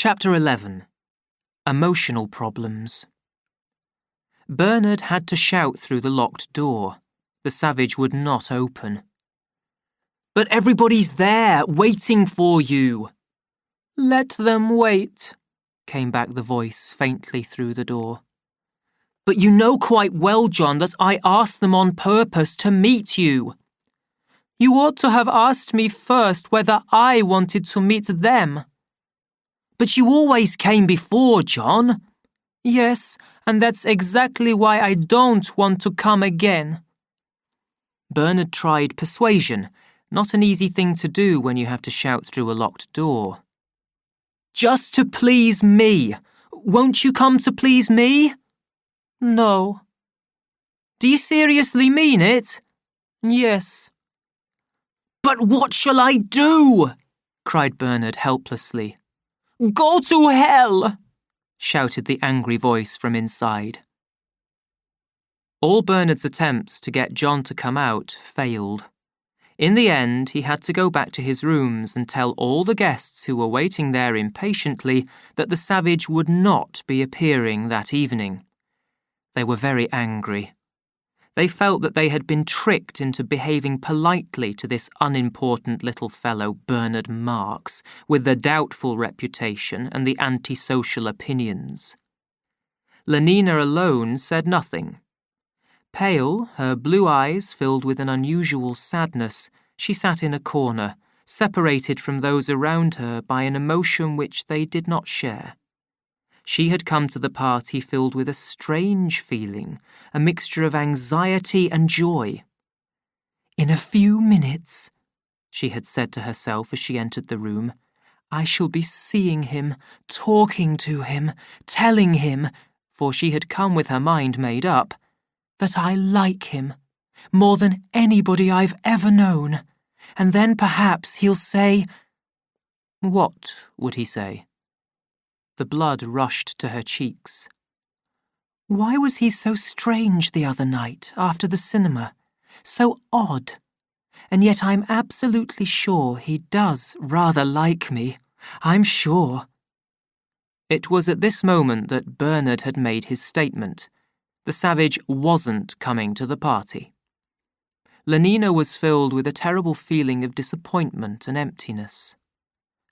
Chapter 11. Emotional Problems. Bernard had to shout through the locked door. The savage would not open. "But everybody's there, waiting for you." "Let them wait," came back the voice faintly through the door. "But you know quite well, John, that I asked them on purpose to meet you." "You ought to have asked me first whether I wanted to meet them." "But you always came before, John." "Yes, and that's exactly why I don't want to come again." Bernard tried persuasion, not an easy thing to do when you have to shout through a locked door. "Just to please me. Won't you come to please me?" "No." "Do you seriously mean it?" "Yes." "But what shall I do?" cried Bernard helplessly. "Go to hell!" shouted the angry voice from inside. All Bernard's attempts to get John to come out failed. In the end, he had to go back to his rooms and tell all the guests who were waiting there impatiently that the savage would not be appearing that evening. They were very angry. They felt that they had been tricked into behaving politely to this unimportant little fellow Bernard Marks, with the doubtful reputation and the antisocial opinions. Lenina alone said nothing. Pale, her blue eyes filled with an unusual sadness, she sat in a corner, separated from those around her by an emotion which they did not share. She had come to the party filled with a strange feeling, a mixture of anxiety and joy. "In a few minutes," she had said to herself as she entered the room, "I shall be seeing him, talking to him, telling him," for she had come with her mind made up, "that I like him, more than anybody I've ever known. And then perhaps he'll say—" What would he say? The blood rushed to her cheeks. Why was he so strange the other night after the cinema? So odd. And yet I'm absolutely sure he does rather like me. I'm sure. It was at this moment that Bernard had made his statement. The savage wasn't coming to the party. Lenina was filled with a terrible feeling of disappointment and emptiness.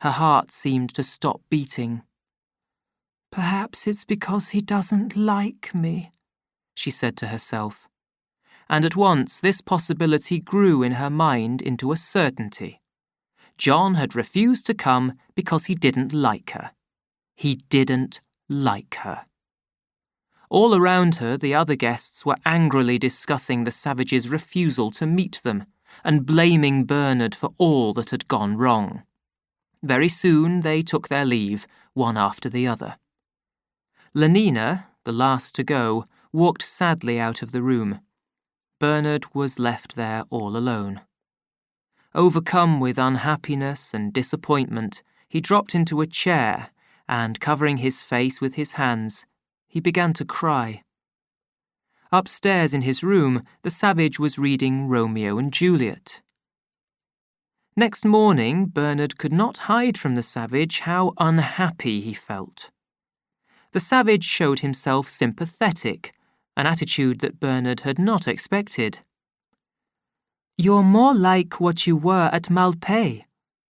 Her heart seemed to stop beating. "Perhaps it's because he doesn't like me," she said to herself. And at once this possibility grew in her mind into a certainty. John had refused to come because he didn't like her. He didn't like her. All around her, the other guests were angrily discussing the savage's refusal to meet them and blaming Bernard for all that had gone wrong. Very soon they took their leave, one after the other. Lenina, the last to go, walked sadly out of the room. Bernard was left there all alone. Overcome with unhappiness and disappointment, he dropped into a chair and, covering his face with his hands, he began to cry. Upstairs in his room, the savage was reading Romeo and Juliet. Next morning, Bernard could not hide from the savage how unhappy he felt. The savage showed himself sympathetic, an attitude that Bernard had not expected. "You're more like what you were at Malpais,"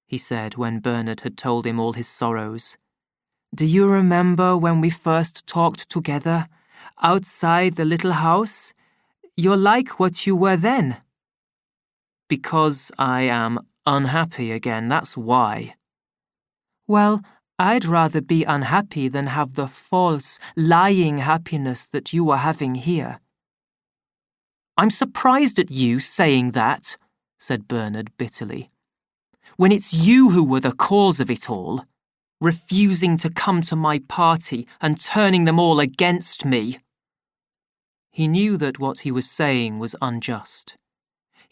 he said when Bernard had told him all his sorrows. "Do you remember when we first talked together, outside the little house? You're like what you were then." "Because I am unhappy again, that's why." "Well, I'd rather be unhappy than have the false, lying happiness that you are having here." "I'm surprised at you saying that," said Bernard bitterly, "when it's you who were the cause of it all, refusing to come to my party and turning them all against me." He knew that what he was saying was unjust.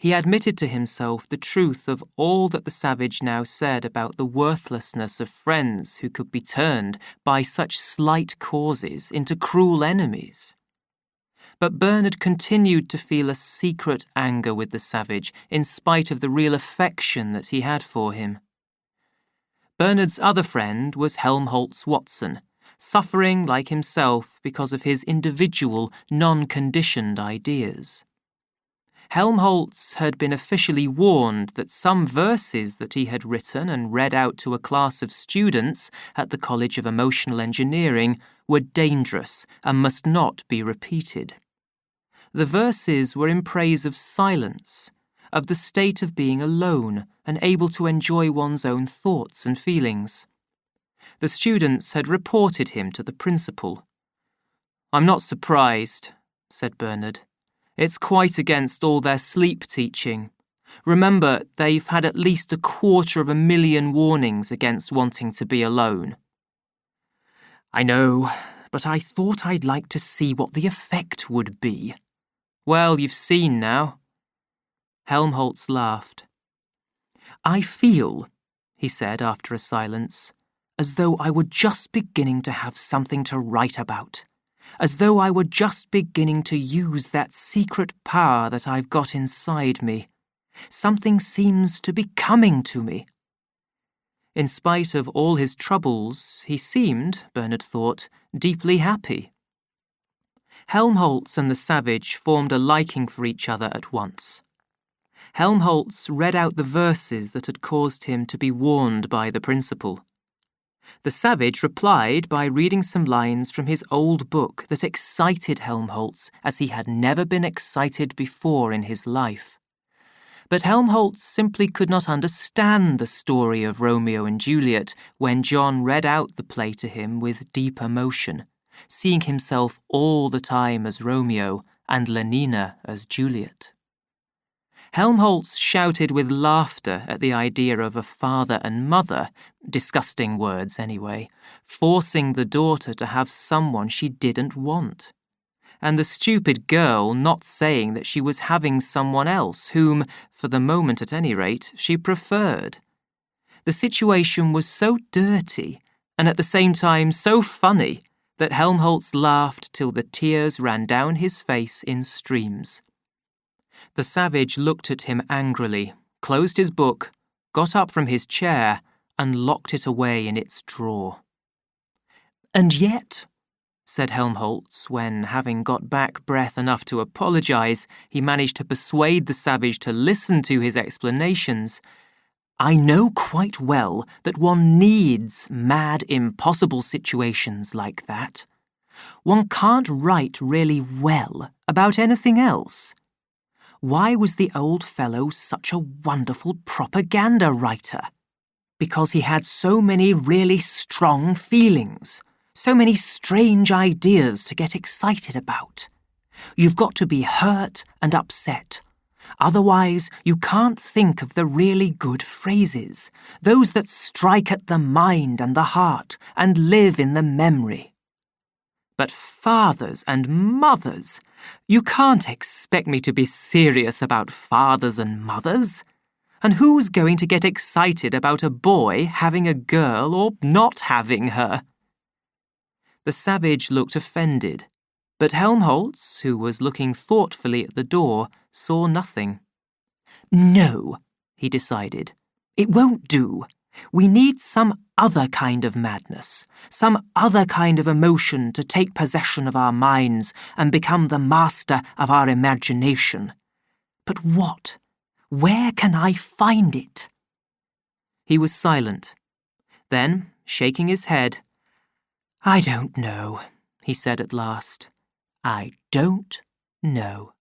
He admitted to himself the truth of all that the savage now said about the worthlessness of friends who could be turned by such slight causes into cruel enemies. But Bernard continued to feel a secret anger with the savage in spite of the real affection that he had for him. Bernard's other friend was Helmholtz Watson, suffering like himself because of his individual, non-conditioned ideas. Helmholtz had been officially warned that some verses that he had written and read out to a class of students at the College of Emotional Engineering were dangerous and must not be repeated. The verses were in praise of silence, of the state of being alone and able to enjoy one's own thoughts and feelings. The students had reported him to the principal. "I'm not surprised," said Bernard. "It's quite against all their sleep teaching. Remember, they've had at least 250,000 warnings against wanting to be alone." "I know, but I thought I'd like to see what the effect would be." "Well, you've seen now." Helmholtz laughed. "I feel," he said after a silence, "as though I were just beginning to have something to write about. As though I were just beginning to use that secret power that I've got inside me. Something seems to be coming to me." In spite of all his troubles, he seemed, Bernard thought, deeply happy. Helmholtz and the savage formed a liking for each other at once. Helmholtz read out the verses that had caused him to be warned by the principal. The savage replied by reading some lines from his old book that excited Helmholtz as he had never been excited before in his life. But Helmholtz simply could not understand the story of Romeo and Juliet when John read out the play to him with deep emotion, seeing himself all the time as Romeo and Lenina as Juliet. Helmholtz shouted with laughter at the idea of a father and mother, disgusting words anyway, forcing the daughter to have someone she didn't want. And the stupid girl not saying that she was having someone else whom, for the moment at any rate, she preferred. The situation was so dirty, and at the same time so funny, that Helmholtz laughed till the tears ran down his face in streams. The savage looked at him angrily, closed his book, got up from his chair, and locked it away in its drawer. "And yet," said Helmholtz, when, having got back breath enough to apologize, he managed to persuade the savage to listen to his explanations, "I know quite well that one needs mad, impossible situations like that. One can't write really well about anything else. Why was the old fellow such a wonderful propaganda writer? Because he had so many really strong feelings, so many strange ideas to get excited about. You've got to be hurt and upset. Otherwise, you can't think of the really good phrases, those that strike at the mind and the heart and live in the memory. But fathers and mothers, you can't expect me to be serious about fathers and mothers. And who's going to get excited about a boy having a girl or not having her?" The savage looked offended, but Helmholtz, who was looking thoughtfully at the door, saw nothing. "No," he decided, "it won't do. We need some other kind of madness, some other kind of emotion to take possession of our minds and become the master of our imagination. But what? Where can I find it?" He was silent. Then, shaking his head, "I don't know," he said at last. "I don't know."